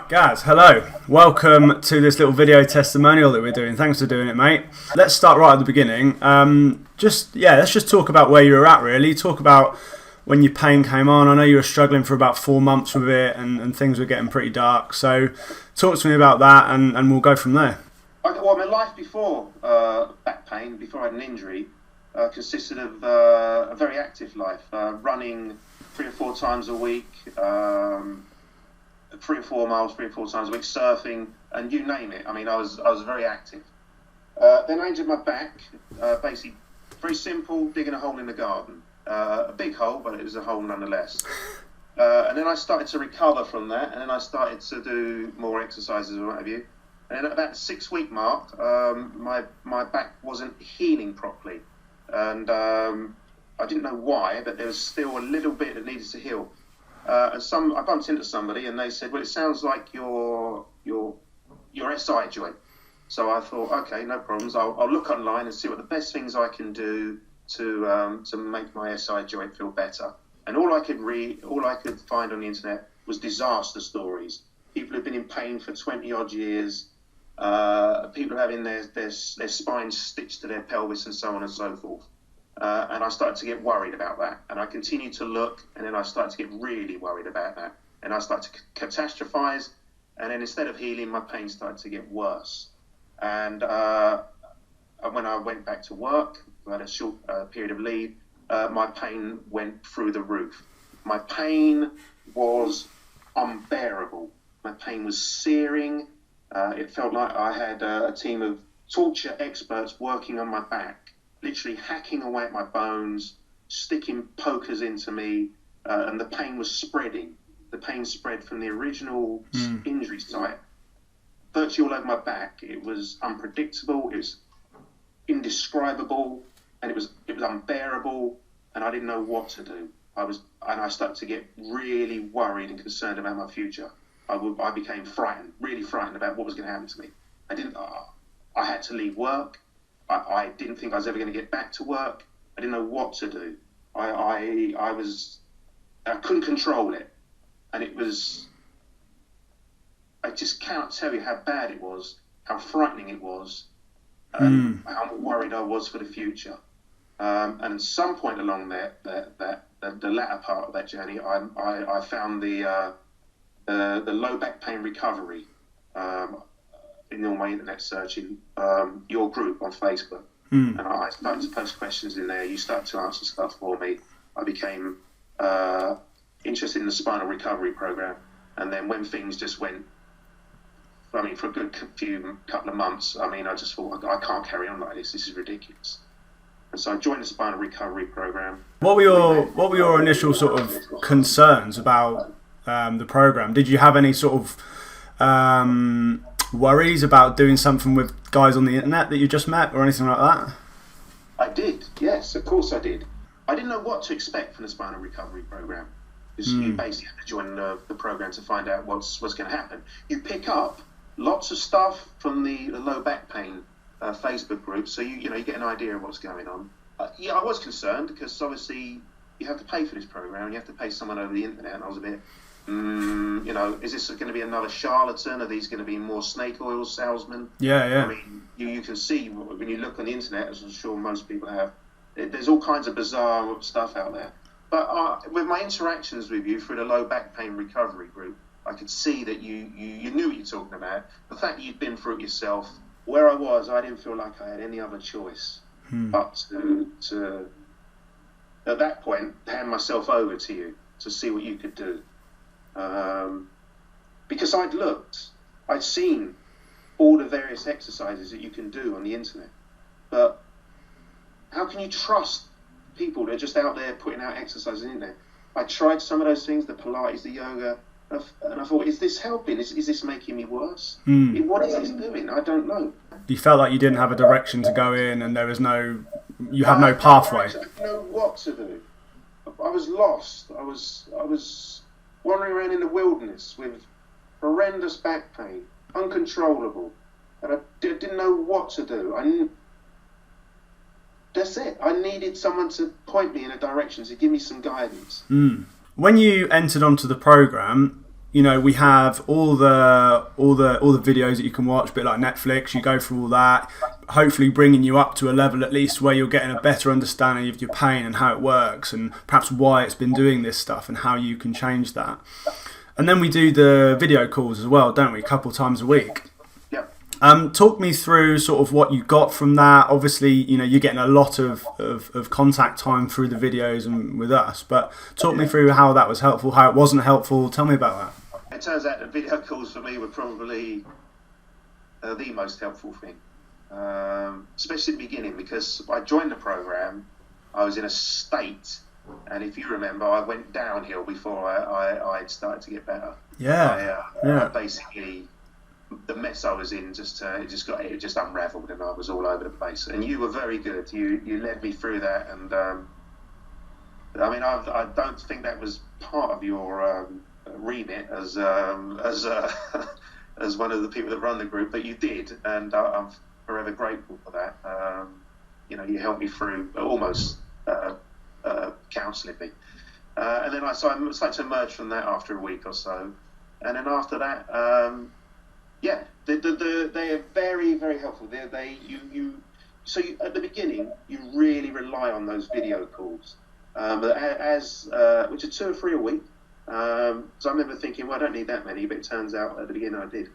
Right, guys, hello. Welcome to this little video testimonial that we're doing. Thanks for doing it, mate. Let's start right at the beginning. Let's just talk about where you were at, really. Talk about when your pain came on. I know you were struggling for about 4 months with it and things were getting pretty dark. So talk to me about that and we'll go from there. Well, my life before back pain, before I had an injury, consisted of a very active life, running 3 or 4 times a week, 3 or 4 miles, 3 or 4 times a week, surfing, and you name it. I mean, I was very active. Then I injured my back, basically very simple, digging a hole in the garden. A big hole, but it was a hole nonetheless. And then I started to recover from that, and then I started to do more exercises and what have you. And then at about the 6-week mark, my back wasn't healing properly. And I didn't know why, but there was still a little bit that needed to heal. And I bumped into somebody, and they said, "Well, it sounds like your SI joint." So I thought, okay, no problems. I'll look online and see what the best things I can do to make my SI joint feel better. And all I could find on the internet was disaster stories. People who've been in pain for 20 odd years. People having their spines stitched to their pelvis and so on and so forth. And I started to get worried about that. And I continued to look, and then I started to get really worried about that. And I started to catastrophize, and then instead of healing, my pain started to get worse. And when I went back to work, I had a short period of leave, my pain went through the roof. My pain was unbearable. My pain was searing. It felt like I had a team of torture experts working on my back, literally hacking away at my bones, sticking pokers into me, and the pain was spreading. The pain spread from the original injury site, virtually all over my back. It was unpredictable, it was indescribable, and it was unbearable, and I didn't know what to do. I started to get really worried and concerned about my future. I became frightened, really frightened about what was going to happen to me. I had to leave work. I didn't think I was ever going to get back to work. I didn't know what to do. I couldn't control it. And I just cannot tell you how bad it was, how frightening it was, how worried I was for the future. And at some point along the latter part of that journey, I found the low back pain recovery, in all my internet searching, your group on Facebook. And I started to post questions in there. You started to answer stuff for me. I became interested in the spinal recovery program. And then when things just went, for a good couple of months, I just thought, I can't carry on like this. This is ridiculous. And so I joined the spinal recovery program. What were your initial sort of concerns about the program? Did you have any sort of worries about doing something with guys on the internet that you just met or anything like that? I did, yes, of course I did. I didn't know what to expect from the spinal recovery program, because you basically have to join the program to find out what's going to happen. You pick up lots of stuff from the low back pain Facebook group, so you get an idea of what's going on. I was concerned because obviously you have to pay for this program and you have to pay someone over the internet, and I was a bit, is this going to be another charlatan? Are these going to be more snake oil salesmen? Yeah. You can see when you look on the internet, as I'm sure most people have, there's all kinds of bizarre stuff out there. But with my interactions with you through the low back pain recovery group, I could see that you knew what you're talking about. The fact that you'd been through it yourself. Where I was, I didn't feel like I had any other choice but to, at that point, hand myself over to you to see what you could do. Because I'd seen all the various exercises that you can do on the internet, but how can you trust people that are just out there putting out exercises in there? I tried some of those things, the Pilates, the yoga, and I thought, is this helping? Is this making me worse? What is this doing? I don't know. You felt like you didn't have a direction to go in, and there was you had no pathway. I didn't know what to do. I was lost. I was wandering around in the wilderness with horrendous back pain, uncontrollable, and I didn't know what to do. That's it. I needed someone to point me in a direction, to give me some guidance. When you entered onto the program, you know, we have all the videos that you can watch, a bit like Netflix. You go through all that, hopefully bringing you up to a level at least where you're getting a better understanding of your pain and how it works, and perhaps why it's been doing this stuff and how you can change that. And then we do the video calls as well, don't we? A couple times a week. Talk me through sort of what you got from that. Obviously, you know, you're getting a lot of contact time through the videos and with us, but talk me through how that was helpful, how it wasn't helpful. Tell me about that. It turns out that video calls for me were probably the most helpful thing, especially at the beginning, because I joined the program, I was in a state, and if you remember, I went downhill before I started to get better. I basically, the mess I was in it just unravelled, and I was all over the place. And you were very good. You led me through that, and I mean, I don't think that was part of your remit as as one of the people that run the group, but you did, and I'm forever grateful for that. You know, you helped me through almost counselling me, and then I started to emerge from that after a week or so, and then after that. Yeah, they are very, very helpful. So at the beginning, you really rely on those video calls, which are 2 or 3 a week. So I remember thinking, well, I don't need that many, but it turns out at the beginning I did.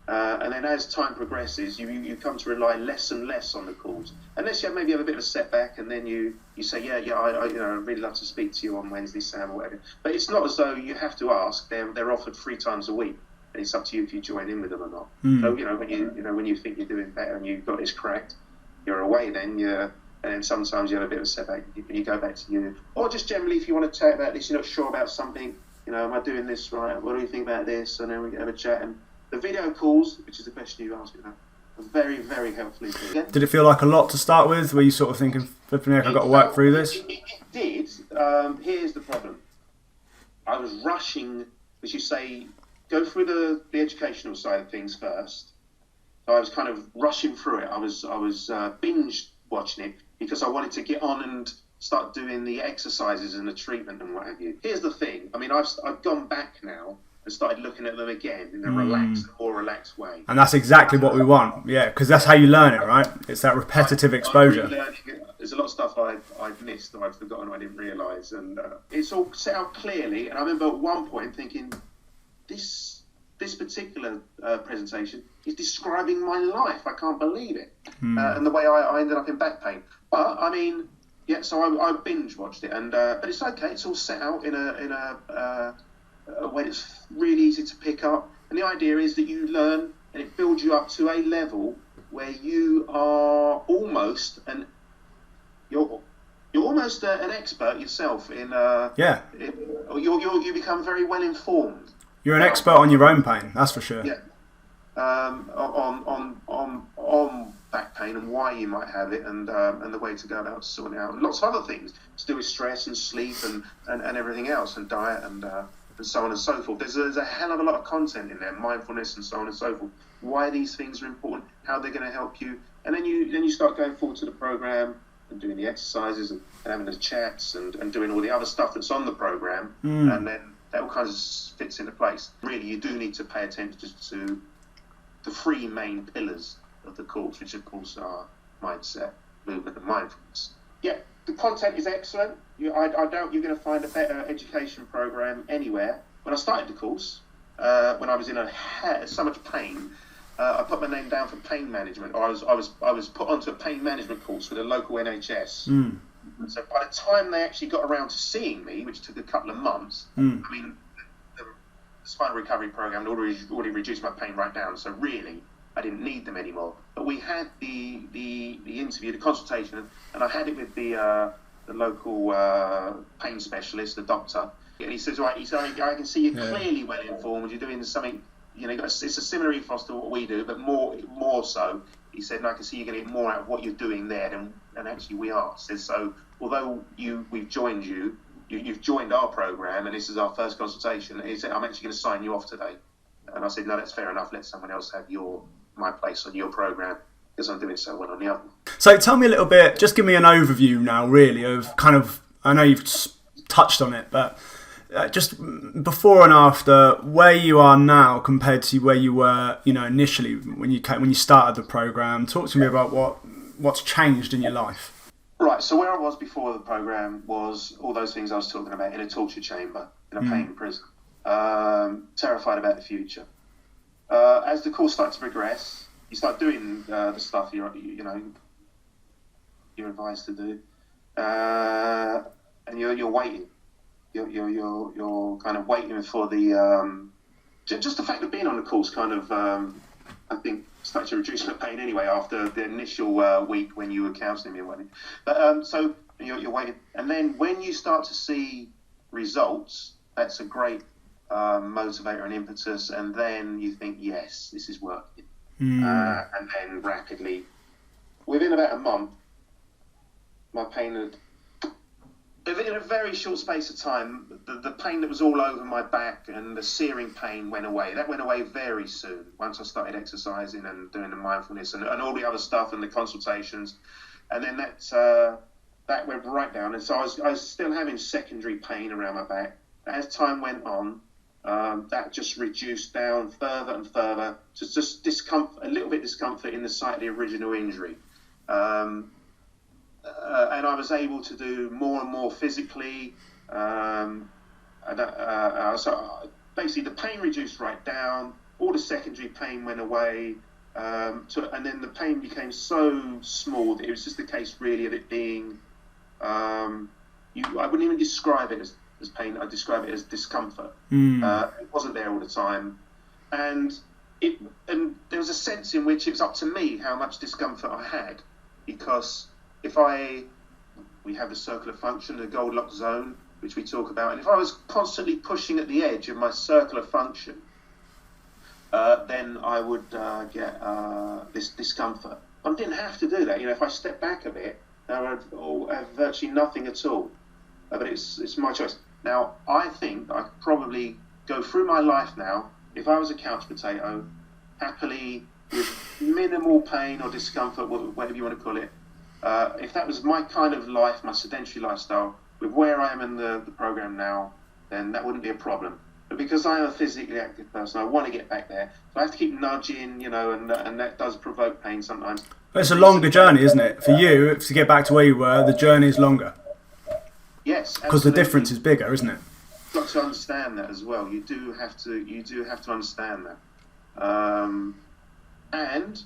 And then as time progresses, you come to rely less and less on the calls, unless you maybe have a bit of a setback, and then you say, I I'd really love to speak to you on Wednesday, Sam, or whatever. But it's not as though you have to ask. They're offered 3 times a week. And it's up to you if you join in with them or not. So when you think you're doing better and you've got this cracked, you're away. And then sometimes you have a bit of a setback and you go back to you. Or just generally, if you want to chat about this, you're not sure about something. You know, am I doing this right? What do you think about this? And then we have a chat. And the video calls, which is the question you asked me about, are very, very helpful. Did it feel like a lot to start with? Were you sort of thinking, flipping heck, I've got to work through this? It did. Here's the problem. I was rushing, as you say. Go through the educational side of things first. So I was kind of rushing through it. I was binge watching it because I wanted to get on and start doing the exercises and the treatment and what have you. Here's the thing. I mean, I've gone back now and started looking at them again in a more relaxed way. And that's exactly what we want. Yeah, because that's how you learn it, right? It's that repetitive exposure. There's a lot of stuff I've missed or I've forgotten or I didn't realise. And it's all set out clearly. And I remember at one point thinking, this particular presentation is describing my life. I can't believe it, and the way I ended up in back pain. But I mean, yeah. So I binge watched it, and but it's okay. It's all set out in a way that's really easy to pick up. And the idea is that you learn, and it builds you up to a level where you are almost you're almost an expert yourself in. You become very well informed. You're an expert on your own pain, that's for sure. Yeah. On back pain and why you might have it, and the way to go about sorting it out, and lots of other things to do with stress and sleep and everything else, and diet and so on and so forth. There's a hell of a lot of content in there, mindfulness and so on and so forth. Why these things are important, how they're going to help you, and then you start going forward to the program and doing the exercises and having the chats and doing all the other stuff that's on the program, and then that all kind of fits into place. Really, you do need to pay attention to the 3 main pillars of the course, which of course are mindset, movement, and mindfulness. Yeah, the content is excellent. I doubt you're going to find a better education program anywhere. When I started the course, when I was in so much pain, I put my name down for pain management, or I was put onto a pain management course with a local NHS. So by the time they actually got around to seeing me, which took a couple of months, I mean, the spinal recovery program had already reduced my pain right down. So really, I didn't need them anymore. But we had the interview, the consultation, and I had it with the local pain specialist, the doctor. And he says, right, I can see you're clearly well informed. You're doing something, it's a similar ethos to what we do, but more so. He said, and I can see you're going to get more out of what you're doing there than actually we are. He says, so although we've joined you've joined our program, and this is our first consultation, he said, I'm actually going to sign you off today. And I said, no, that's fair enough. Let someone else have my place on your program, because I'm doing so well on the other. So tell me a little bit, just give me an overview now, really, of kind of, I know you've touched on it, but just before and after, where you are now compared to where you were, initially when you started the program. Talk to me about what's changed in your life. Right, so where I was before the program was all those things I was talking about, in a torture chamber, in a pain prison, terrified about the future. As the course started to progress, you start doing the stuff you're advised to do, and you're waiting. You're kind of waiting for the just the fact of being on the course kind of I think started to reduce the pain anyway after the initial week when you were counselling me and whatnot. But so you're waiting, and then when you start to see results, that's a great motivator and impetus, and then you think, yes, this is working. And then rapidly, within about a month, my pain had, in a very short space of time, the pain that was all over my back and the searing pain went away. That went away very soon once I started exercising and doing the mindfulness and all the other stuff and the consultations. And then that went right down. And so I was still having secondary pain around my back. As time went on, that just reduced down further and further to just discomfort, a little bit discomfort in the site of the original injury. And I was able to do more and more physically. So basically, the pain reduced right down. All the secondary pain went away, and then the pain became so small that it was just a case, really, of it being. I wouldn't even describe it as pain. I describe it as discomfort. It wasn't there all the time, and there was a sense in which it was up to me how much discomfort I had, because we have the circular function, the Goldilocks zone, which we talk about, and if I was constantly pushing at the edge of my circular function, then I would get this discomfort. I didn't have to do that. If I step back a bit, I would have virtually nothing at all. But it's my choice. Now, I think I could probably go through my life now, if I was a couch potato, happily, with minimal pain or discomfort, whatever you want to call it. If that was my kind of life, my sedentary lifestyle, with where I am in the program now, then that wouldn't be a problem. But because I am a physically active person, I want to get back there. So I have to keep nudging, and that does provoke pain sometimes. But it's a longer journey, isn't it? For you, to get back to where you were, the journey is longer. Yes, because the difference is bigger, isn't it? You've got to understand that as well. You do have to understand that, and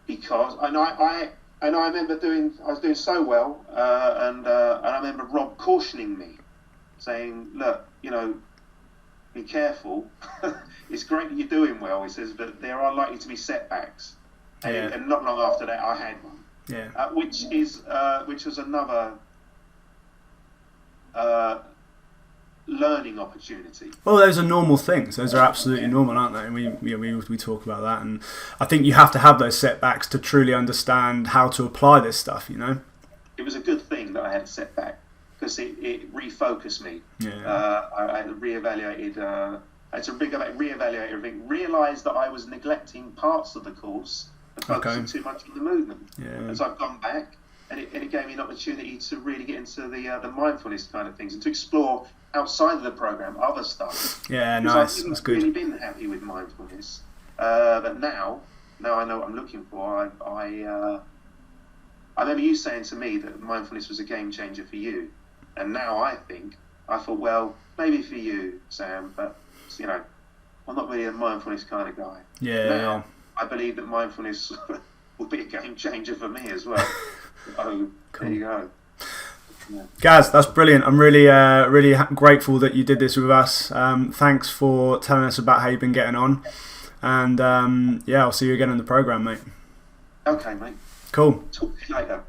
because I remember I was doing so well, and I remember Rob cautioning me, saying, "Look, be careful. It's great that you're doing well," he says, "but there are likely to be setbacks." And not long after that, I had one. Yeah. Which was another learning opportunity. Well, those are normal things. Those are absolutely normal, aren't they? And we talk about that, and I think you have to have those setbacks to truly understand how to apply this stuff. It was a good thing that I had a setback, because it refocused me. Yeah. I reevaluated. I had to reevaluate everything. Realised that I was neglecting parts of the course and focusing too much on the movement. Yeah. And so I've gone back, and it gave me an opportunity to really get into the mindfulness kind of things and to explore outside of the program other stuff. Yeah, nice. That's good. I've really been happy with mindfulness, but now I know what I'm looking for. I remember you saying to me that mindfulness was a game changer for you, and now I thought, well, maybe for you, Sam, but I'm not really a mindfulness kind of guy. Yeah. Now I believe that mindfulness will be a game changer for me as well. Oh, cool. There you go. Yeah. Gaz, that's brilliant. I'm really grateful that you did this with us. Thanks for telling us about how you've been getting on, and I'll see you again on the program, mate. Okay, mate. Cool. Talk to you later.